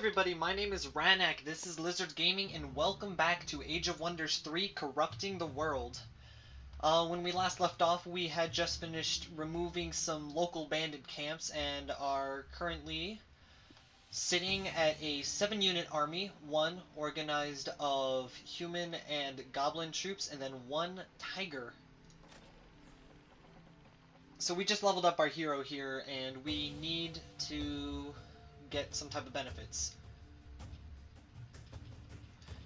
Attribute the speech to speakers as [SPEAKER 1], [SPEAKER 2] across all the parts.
[SPEAKER 1] everybody, my name is Ranak, this is Lizard Gaming, and welcome back to Age of Wonders 3, Corrupting the World. When we last left off, we had just finished removing some local bandit camps and are currently sitting at a 7-unit army, one organized of human and goblin troops, and then one tiger. So we just leveled up our hero here, and we need to get some type of benefits.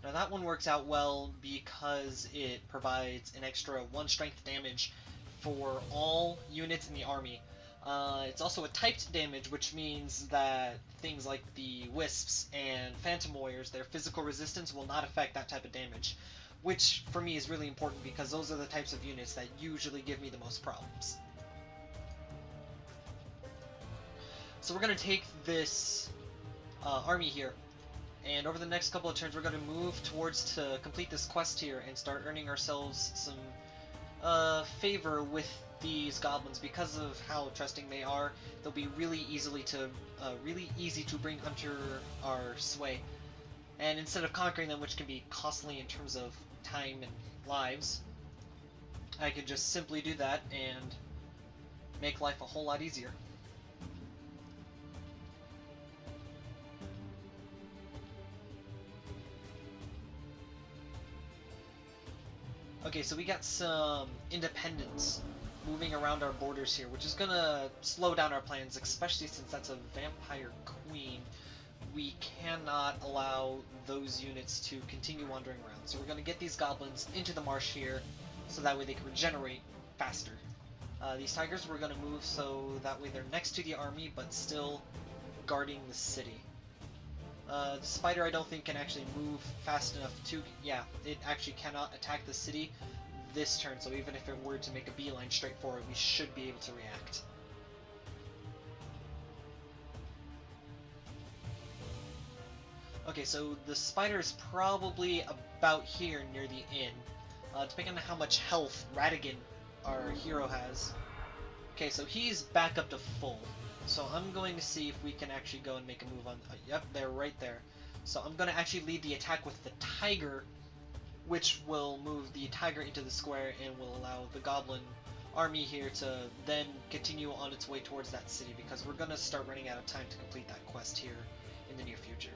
[SPEAKER 1] Now that one works out well because it provides an extra 1 strength damage for all units in the army. It's also a typed damage, which means that things like the Wisps and Phantom Warriors, their physical resistance will not affect that type of damage, which for me is really important because those are the types of units that usually give me the most problems. So we're going to take this army here, and over the next couple of turns we're going to move towards to complete this quest here and start earning ourselves some favor with these goblins. Because of how trusting they are, they'll be really easy to bring under our sway. And instead of conquering them, which can be costly in terms of time and lives, I can just simply do that and make life a whole lot easier. Okay, so we got some independents moving around our borders here, which is gonna slow down our plans, especially since that's a vampire queen. We cannot allow those units to continue wandering around. So we're gonna get these goblins into the marsh here, so that way they can regenerate faster. These tigers we're gonna move so that way they're next to the army, but still guarding the city. The spider I don't think can actually move fast enough to... yeah, it actually cannot attack the city this turn, so even if it were to make a beeline straight forward, we should be able to react. Okay, so the spider is probably about here near the inn, depending on how much health Radigan, our hero, has. Okay, so he's back up to full. So I'm going to see if we can actually go and make a move on... yep, they're right there. So I'm going to actually lead the attack with the tiger, which will move the tiger into the square and will allow the goblin army here to then continue on its way towards that city, because we're going to start running out of time to complete that quest here in the near future.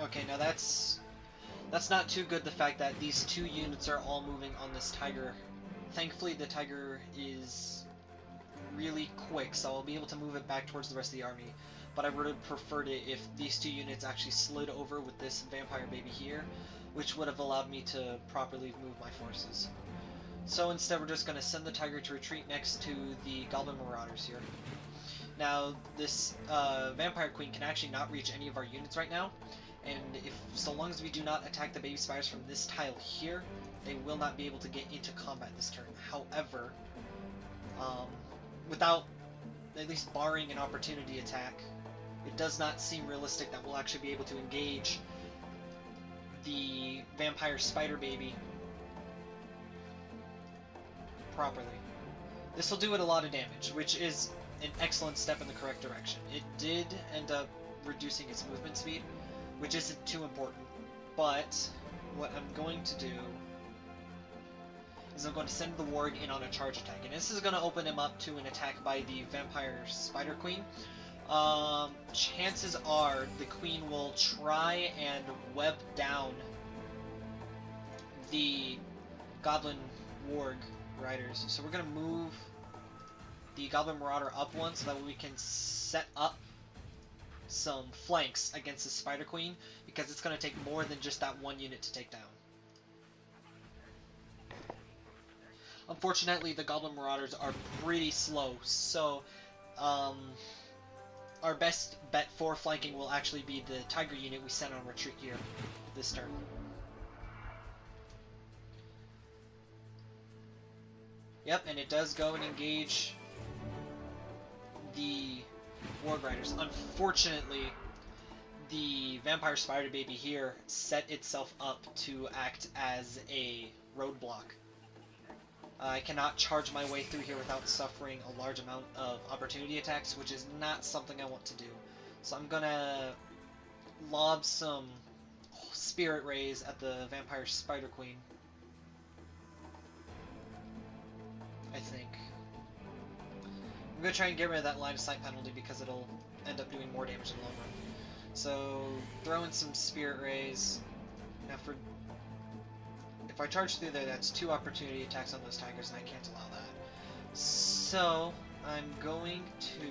[SPEAKER 1] Okay, now that's not too good, the fact that these two units are all moving on this tiger. Thankfully the tiger is really quick, so I'll be able to move it back towards the rest of the army. But I would have preferred it if these two units actually slid over with this vampire baby here, which would have allowed me to properly move my forces. So instead we're just going to send the tiger to retreat next to the goblin marauders here. Now this vampire queen can actually not reach any of our units right now, and so long as we do not attack the baby spiders from this tile here, they will not be able to get into combat this turn. However, without at least barring an opportunity attack, it does not seem realistic that we'll actually be able to engage the vampire spider baby properly. This will do it a lot of damage, which is an excellent step in the correct direction. It did end up reducing its movement speed, which isn't too important, but what I'm going to do is I'm going to send the warg in on a charge attack, and this is going to open him up to an attack by the vampire spider queen. Chances are the queen will try and web down the goblin warg riders, so we're going to move the goblin marauder up one so that we can set up some flanks against the spider queen, because it's going to take more than just that one unit to take down. Unfortunately, the goblin marauders are pretty slow, so our best bet for flanking will actually be the tiger unit we sent on retreat here this turn. Yep, and it does go and engage the Warg Riders. Unfortunately, the Vampire Spider Baby here set itself up to act as a roadblock. I cannot charge my way through here without suffering a large amount of opportunity attacks, which is not something I want to do. So I'm gonna lob some Spirit Rays at the Vampire Spider Queen, I think. I'm gonna try and get rid of that line of sight penalty because it'll end up doing more damage in the long run. So, throw in some Spirit Rays. Now if I charge through there, that's 2 opportunity attacks on those tigers, and I can't allow that. So, I'm going to...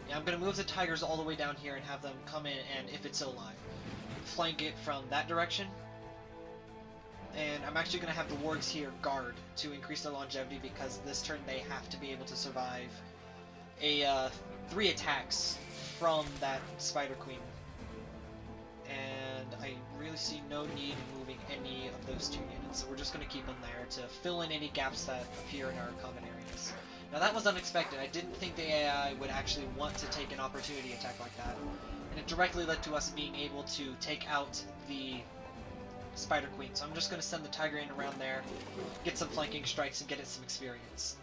[SPEAKER 1] Yeah, I'm going to move the tigers all the way down here and have them come in, and if it's still alive, flank it from that direction. And I'm actually going to have the wargs here guard to increase their longevity, because this turn they have to be able to survive a 3 attacks from that Spider Queen. And I really see no need in moving any of those 2 units, so we're just going to keep them there to fill in any gaps that appear in our common areas. Now that was unexpected. I didn't think the AI would actually want to take an opportunity attack like that, and it directly led to us being able to take out the Spider Queen. So I'm just going to send the Tiger in around there, get some flanking strikes, and get it some experience.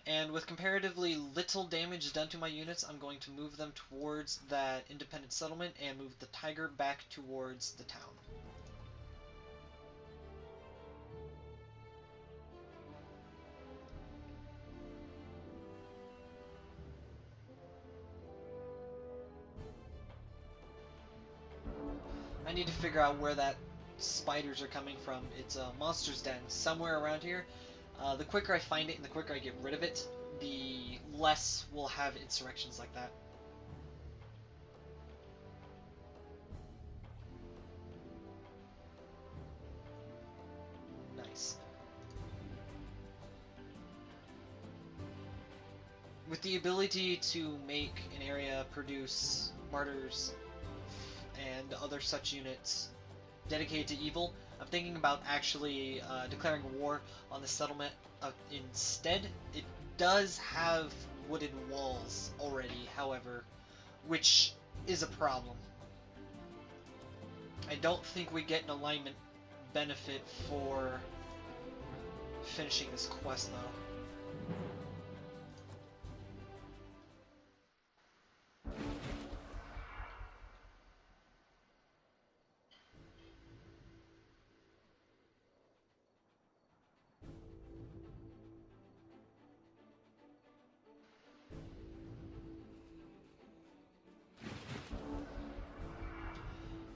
[SPEAKER 1] And with comparatively little damage done to my units, I'm going to move them towards that independent settlement and move the Tiger back towards the town. I need to figure out where that spiders are coming from. It's a monster's den somewhere around here. The quicker I find it and the quicker I get rid of it, the less we'll have insurrections like that. Nice. With the ability to make an area produce martyrs and other such units dedicated to evil, I'm thinking about actually declaring war on the settlement instead. It does have wooden walls already, however, which is a problem. I don't think we get an alignment benefit for finishing this quest, though.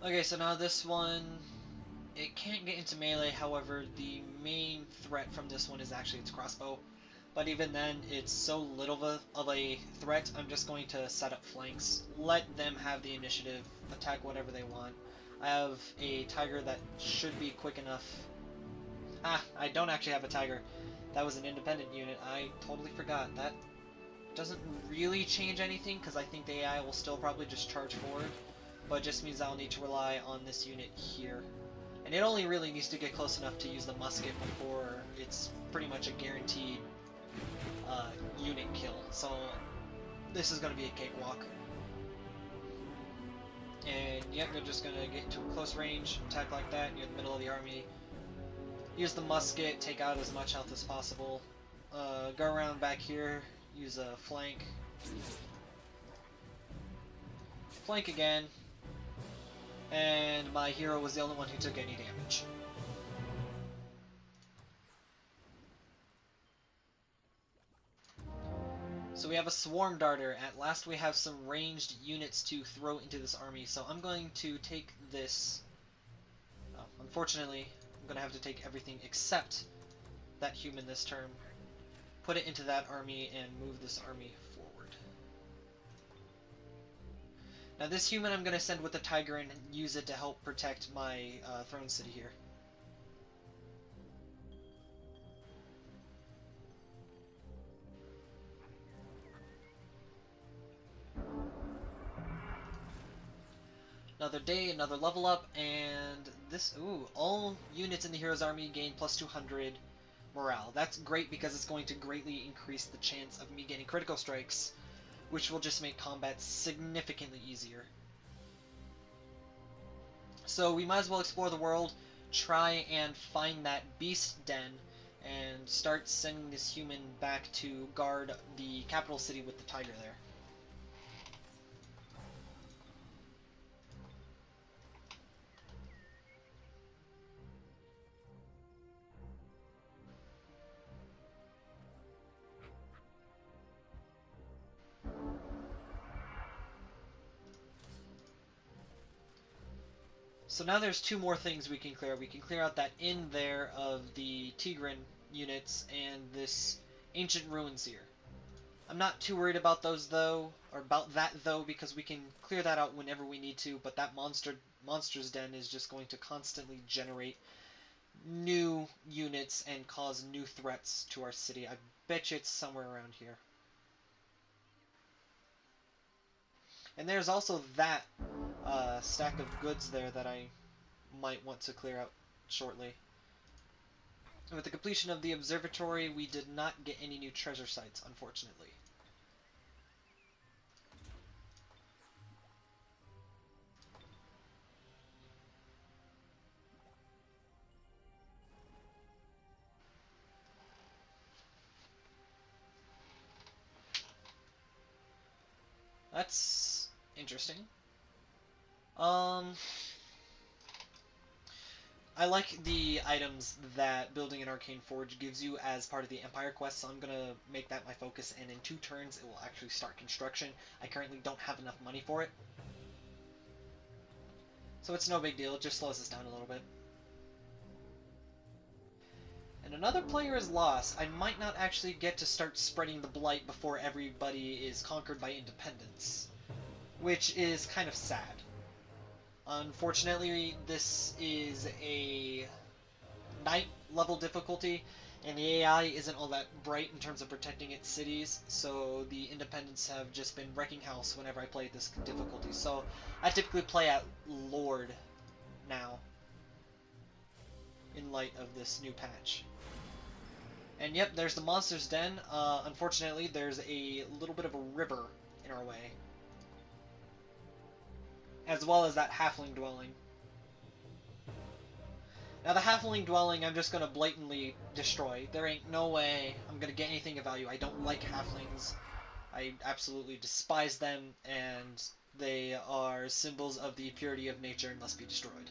[SPEAKER 1] Okay, so now this one, it can't get into melee, however, the main threat from this one is actually its crossbow. But even then, it's so little of a threat, I'm just going to set up flanks. Let them have the initiative, attack whatever they want. I have a tiger that should be quick enough. Ah, I don't actually have a tiger. That was an independent unit. I totally forgot. That doesn't really change anything, because I think the AI will still probably just charge forward. But it just means I'll need to rely on this unit here. And it only really needs to get close enough to use the musket before it's pretty much a guaranteed unit kill. So this is going to be a cakewalk. And yep, you're just going to get into a close range attack like that near the middle of the army. Use the musket, take out as much health as possible. Go around back here, use a flank. Flank again. And my hero was the only one who took any damage. So we have a Swarm Darter. At last we have some ranged units to throw into this army. So I'm going to take this... unfortunately, I'm going to have to take everything except that human this turn. Put it into that army and move this army forward. Now this human I'm going to send with the tiger and use it to help protect my throne city here. Another day, another level up, and this, ooh, all units in the hero's army gain plus 200 morale. That's great because it's going to greatly increase the chance of me getting critical strikes, which will just make combat significantly easier. So we might as well explore the world, try and find that beast den, and start sending this human back to guard the capital city with the tiger there. So now there's two more things we can clear. We can clear out that inn there of the Tigran units and this ancient ruins here. I'm not too worried about those though, or about that though, because we can clear that out whenever we need to, but that monster's den is just going to constantly generate new units and cause new threats to our city. I bet you it's somewhere around here. And there's also that stack of goods there that I might want to clear out shortly. And with the completion of the observatory, we did not get any new treasure sites, unfortunately. That's interesting. I like the items that building an arcane forge gives you as part of the Empire quest, so I'm gonna make that my focus, and in 2 turns it will actually start construction. I currently don't have enough money for it, so it's no big deal, it just slows us down a little bit. And another player is lost. I might not actually get to start spreading the blight before everybody is conquered by independence, which is kind of sad. Unfortunately, this is a night level difficulty, and the AI isn't all that bright in terms of protecting its cities, so the independents have just been wrecking house whenever I play this difficulty. So I typically play at Lord now, in light of this new patch. And yep, there's the monster's den. Unfortunately, there's a little bit of a river in our way, as well as that halfling dwelling. Now the halfling dwelling I'm just gonna blatantly destroy. There ain't no way I'm gonna get anything of value. I don't like halflings. I absolutely despise them, and they are symbols of the purity of nature and must be destroyed.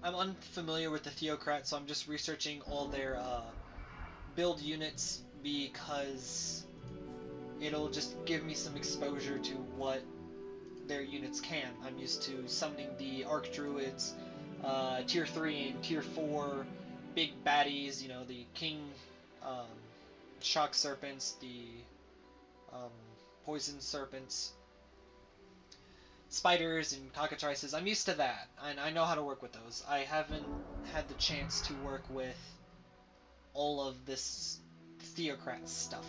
[SPEAKER 1] I'm unfamiliar with the Theocrats, so I'm just researching all their build units because it'll just give me some exposure to what their units can. I'm used to summoning the Archdruids, Tier 3 and Tier 4, big baddies, you know, the King um, Shock Serpents, the um, Poison Serpents, spiders and cockatrices. I'm used to that, and I know how to work with those. I haven't had the chance to work with all of this Theocrat stuff.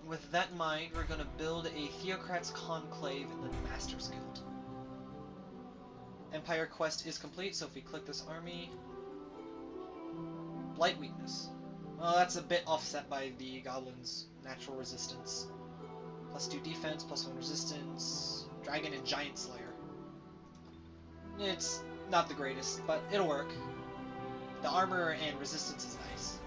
[SPEAKER 1] With that in mind, we're going to build a Theocrats Conclave in the Masters Guild. Empire quest is complete, so if we click this army... Blight weakness. Well, that's a bit offset by the Goblins' natural resistance. +2 defense, +1 resistance, Dragon and Giant Slayer. It's not the greatest, but it'll work. The armor and resistance is nice.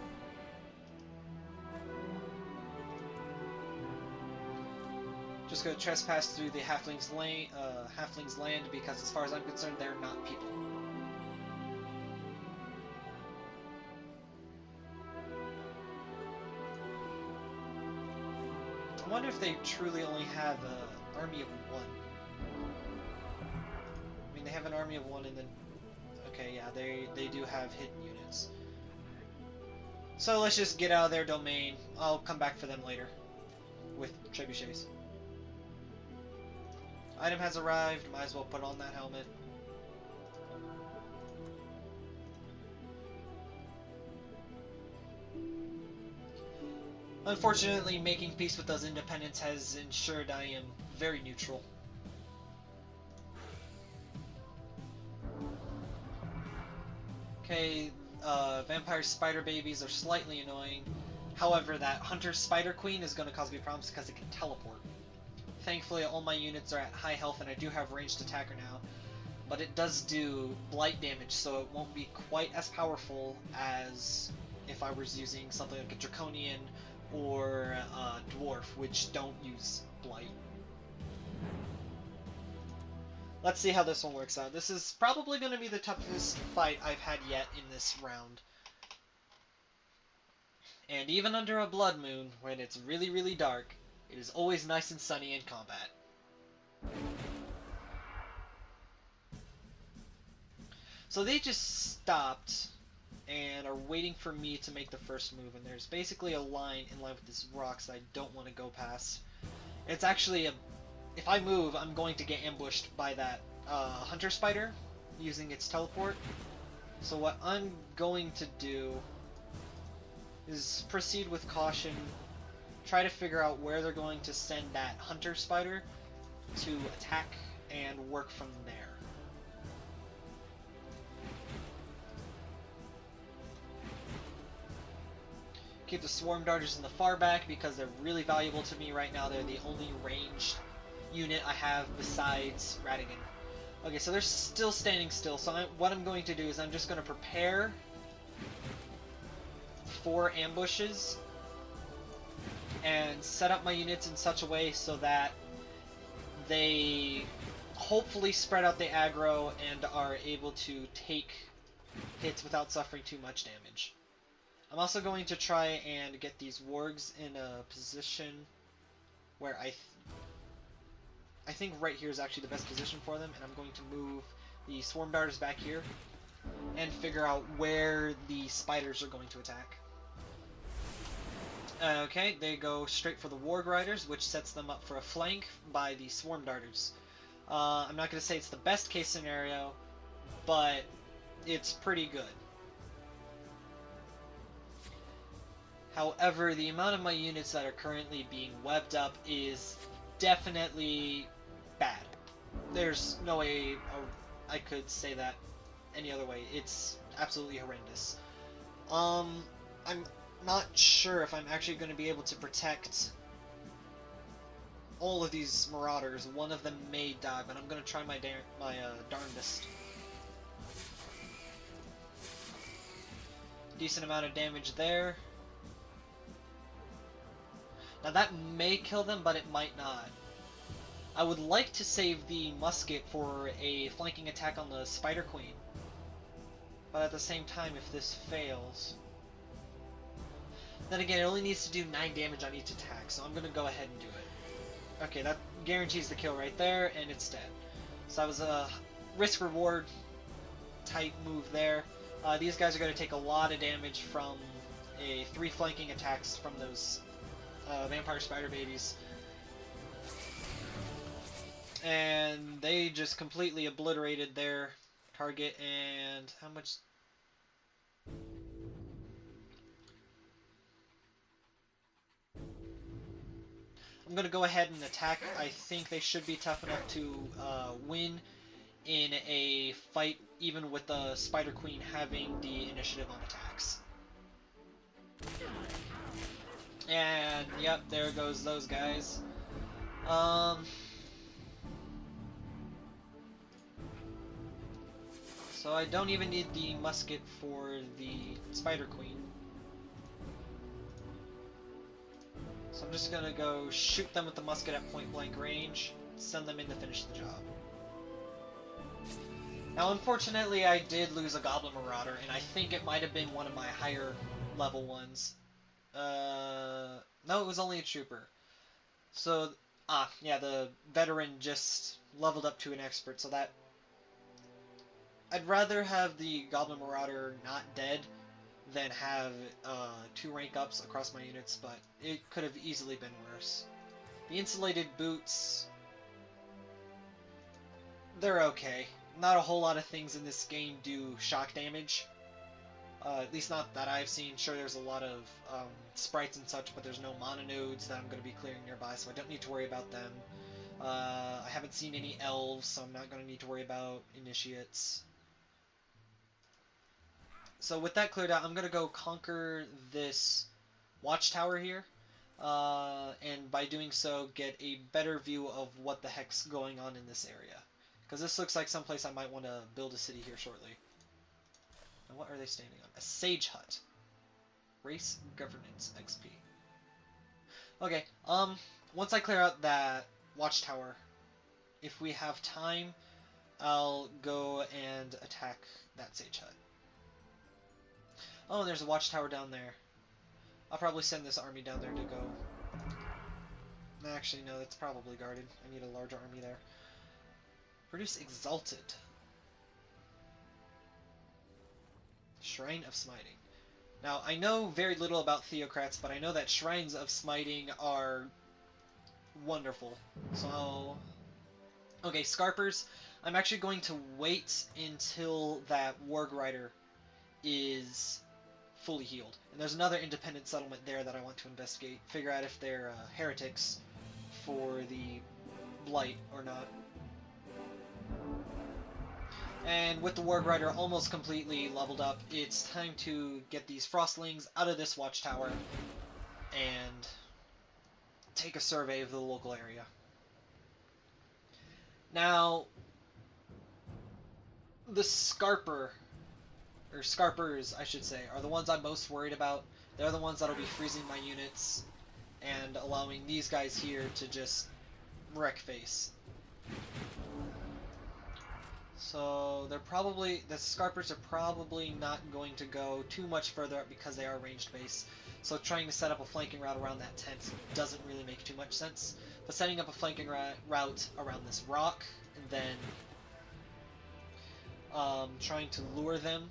[SPEAKER 1] Just gonna trespass through the Halfling's land because as far as I'm concerned, they're not people. I wonder if they truly only have an army of 1. have an army of one and then... Okay, yeah, they do have hidden units. So let's just get out of their domain. I'll come back for them later with trebuchets. Item has arrived. Might as well put on that helmet. Unfortunately, making peace with those independents has ensured I am very neutral. Okay, vampire spider babies are slightly annoying. However, that hunter spider queen is going to cause me problems because it can teleport. Thankfully, all my units are at high health and I do have ranged attacker now. But it does do blight damage, so it won't be quite as powerful as if I was using something like a draconian or a dwarf, which don't use blight. Let's see how this one works out. This is probably going to be the toughest fight I've had yet in this round. And even under a blood moon, when it's really, really dark, it is always nice and sunny in combat. So they just stopped and are waiting for me to make the first move, and there's basically a line in line with these rocks that I don't want to go past. It's actually a... If I move, I'm going to get ambushed by that hunter spider using its teleport. So what I'm going to do is proceed with caution, try to figure out where they're going to send that hunter spider to attack and work from there. Keep the swarm darters in the far back because they're really valuable to me right now. They're the only ranged unit I have besides Ratigan. Okay, so they're still standing still, so what I'm going to do is I'm just going to prepare for ambushes and set up my units in such a way so that they hopefully spread out the aggro and are able to take hits without suffering too much damage. I'm also going to try and get these wargs in a position where I think right here is actually the best position for them, and I'm going to move the swarm darters back here and figure out where the spiders are going to attack. Okay, they go straight for the warg riders, which sets them up for a flank by the swarm darters. I'm not going to say it's the best case scenario, but it's pretty good. However, the amount of my units that are currently being webbed up is definitely bad. There's no way I could say that any other way. It's absolutely horrendous. I'm not sure if I'm actually going to be able to protect all of these marauders. One of them may die, but I'm going to try my darndest. Decent amount of damage there. Now that may kill them, but it might not. I would like to save the musket for a flanking attack on the Spider Queen. But at the same time, if this fails... Then again, it only needs to do 9 damage on each attack, so I'm going to go ahead and do it. Okay, that guarantees the kill right there, and it's dead. So that was a risk-reward type move there. These guys are going to take a lot of damage from 3 flanking attacks from those vampire spider babies. And they just completely obliterated their target. And how much... I'm going to go ahead and attack. I think they should be tough enough to win in a fight, even with the Spider Queen having the initiative on attacks. And, yep, there goes those guys. So I don't even need the musket for the Spider Queen. So I'm just gonna go shoot them with the musket at point blank range, send them in to finish the job. Now unfortunately I did lose a Goblin Marauder, and I think it might have been one of my higher level ones. No, it was only a trooper. So, yeah, the veteran just leveled up to an expert, so that I'd rather have the Goblin Marauder not dead than have 2 rank ups across my units, but it could have easily been worse. The insulated boots, they're okay. Not a whole lot of things in this game do shock damage. At least not that I've seen. Sure, there's a lot of sprites and such, but there's no mana nodes that I'm going to be clearing nearby, so I don't need to worry about them. I haven't seen any elves, so I'm not going to need to worry about initiates. So with that cleared out, I'm going to go conquer this watchtower here, and by doing so, get a better view of what the heck's going on in this area. Because this looks like someplace I might want to build a city here shortly. And what are they standing on? A sage hut. Race governance XP. Okay, once I clear out that watchtower, if we have time, I'll go and attack that sage hut. Oh, and there's a watchtower down there. I'll probably send this army down there to go... Actually, no, that's probably guarded. I need a larger army there. Produce Exalted. Shrine of Smiting. Now, I know very little about Theocrats, but I know that Shrines of Smiting are wonderful. So... Okay, Scarpers. I'm actually going to wait until that Warg Rider is fully healed. And there's another independent settlement there that I want to investigate. Figure out if they're heretics for the Blight or not. And with the Warg Rider almost completely leveled up, it's time to get these Frostlings out of this watchtower and take a survey of the local area. Now, the Scarper, or Scarpers, I should say, are the ones I'm most worried about. They're the ones that'll be freezing my units and allowing these guys here to just wreck face. So they're probably, the Scarpers are probably not going to go too much further up because they are ranged base. So trying to set up a flanking route around that tent doesn't really make too much sense. But setting up a flanking route around this rock and then trying to lure them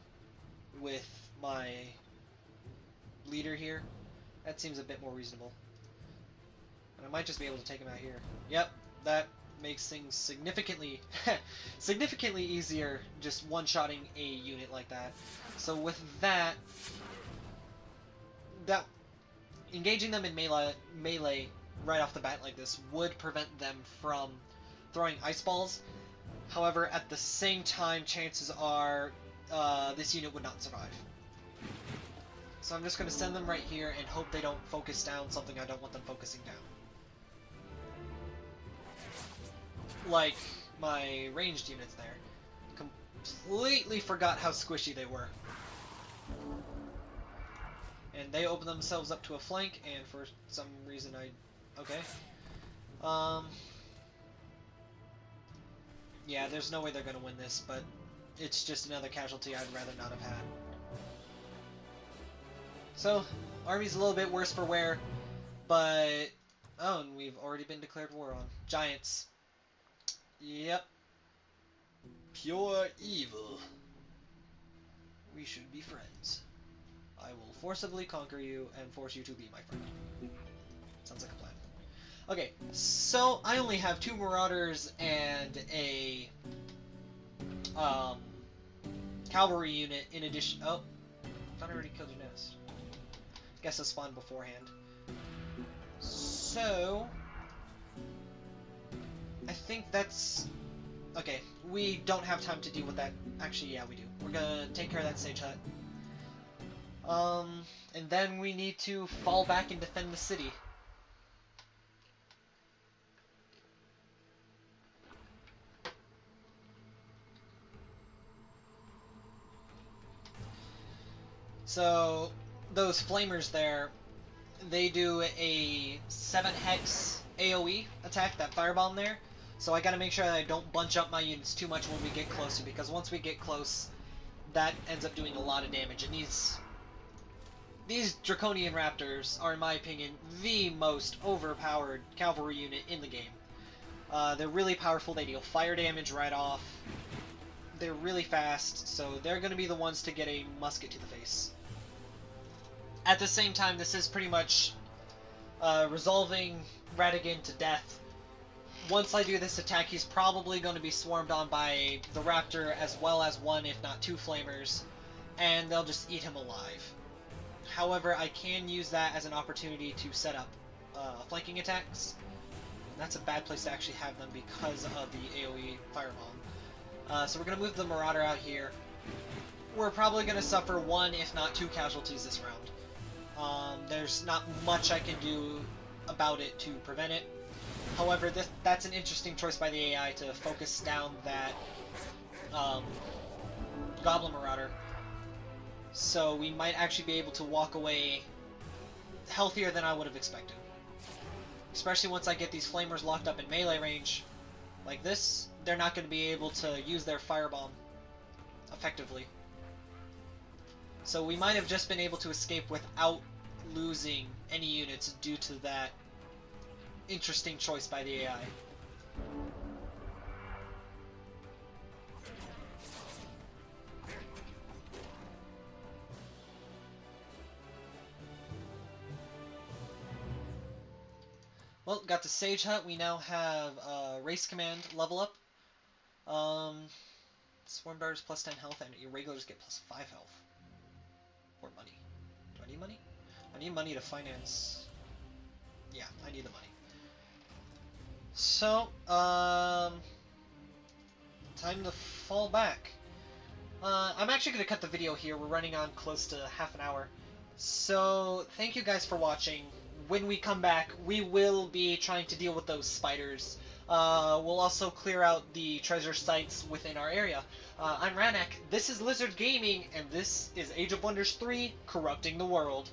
[SPEAKER 1] with my leader here, that seems a bit more reasonable. And I might just be able to take him out here. Yep, that makes things significantly significantly easier just one-shotting a unit like that. So with that engaging them in melee right off the bat like this would prevent them from throwing ice balls. However, at the same time, chances are this unit would not survive. So I'm just going to send them right here and hope they don't focus down something I don't want them focusing down. Like my ranged units there. Completely forgot how squishy they were. And they open themselves up to a flank, and for some reason okay. Yeah, there's no way they're gonna win this, but it's just another casualty I'd rather not have had. So, army's a little bit worse for wear, but... Oh, and we've already been declared war on. Giants. Yep. Pure evil. We should be friends. I will forcibly conquer you and force you to be my friend. Sounds like a plan. Okay, so I only have 2 Marauders and a cavalry unit in addition. Oh, I thought I already killed your nest. Guess it spawned beforehand. So I think that's okay. We don't have time to deal with that. Actually, yeah, we do. We're gonna take care of that sage hut. And then we need to fall back and defend the city. So, those flamers there, they do a 7 hex AoE attack, that firebomb there. So I gotta make sure that I don't bunch up my units too much when we get closer, because once we get close, that ends up doing a lot of damage. And these Draconian Raptors are, in my opinion, the most overpowered cavalry unit in the game. They're really powerful, they deal fire damage right off. They're really fast, so they're going to be the ones to get a musket to the face. At the same time, this is pretty much resolving Ratigan to death. Once I do this attack, he's probably going to be swarmed on by the Raptor as well as one, if not two, Flamers, and they'll just eat him alive. However, I can use that as an opportunity to set up flanking attacks. And that's a bad place to actually have them because of the AoE Firebomb. So we're going to move the Marauder out here. We're probably going to suffer one, if not two, casualties this round. There's not much I can do about it to prevent it. However, that's an interesting choice by the AI to focus down that Goblin Marauder. So we might actually be able to walk away healthier than I would have expected. Especially once I get these Flamers locked up in melee range like this, they're not going to be able to use their Firebomb effectively. So we might have just been able to escape without losing any units due to that interesting choice by the AI. Well, got the Sage Hut. We now have Race Command level up. Swarm Darters plus 10 health, and Irregulars get plus 5 health. Or money. Do I need money? I need money to finance... Yeah, I need the money. So, time to fall back. I'm actually going to cut the video here. We're running on close to half an hour. So, thank you guys for watching. When we come back, we will be trying to deal with those spiders. We'll also clear out the treasure sites within our area. I'm Ranak, this is Lizard Gaming, and this is Age of Wonders 3, Corrupting the World.